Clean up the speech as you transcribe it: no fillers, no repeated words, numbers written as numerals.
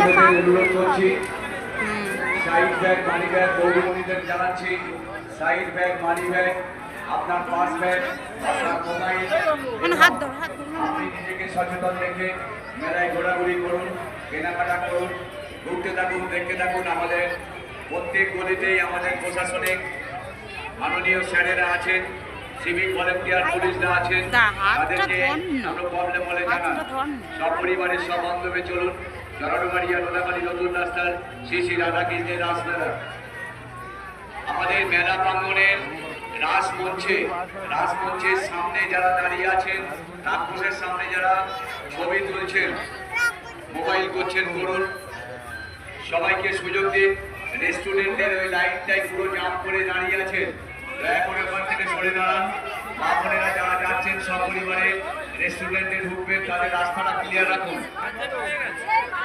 আপনাদের অনুরোধ করছি, সাইড ব্যাগ মানি ব্যাগ গৌরমণিদের জানাচ্ছি, সাইড ব্যাগ মানি ব্যাগ আপনার পার্স ব্যাগ আপনার মোবাইল, আপনি নিজেকে সচেতন রেখে মেলায় ঘোরাঘুরি করুন, কেনাকাটা করুন, ঘুরতে থাকুন, দেখতে থাকুন। আমাদের প্রত্যেক গলিতেই আমাদের প্রশাসনিক মাননীয় স্যারেরা আছেন, সিভিক ভলেন্টিয়ার পুলিশরা আছেন, তাদেরকে আমরা প্রবলেম হলে জানান। সপরিবারের সব বান্ধবে চলুন জরাডুমারিয়া নোলাবাড়ি নতুন রাস্তার শ্রী শ্রী রাধাকৃষ্ণের রাসমেলা। আমাদের মেলা প্রাঙ্গণের রাসমঞ্চের সামনে যারা দাঁড়িয়ে আছেন, রাক্ষসের সামনে যারা ছবি তুলছেন, মোবাইল করছেন, করুন, সবাইকে সুযোগ দিন। রেস্টুরেন্টের ওই লাইনটাই পুরো জাম করে দাঁড়িয়ে আছেন, দয়া করে ওখান থেকে সরে দাঁড়ান। মা বোনেরা যারা যাচ্ছেন সপরিবারে রেস্টুরেন্টে ঢুকবেন, তাদের রাস্তাটা ক্লিয়ার রাখুন।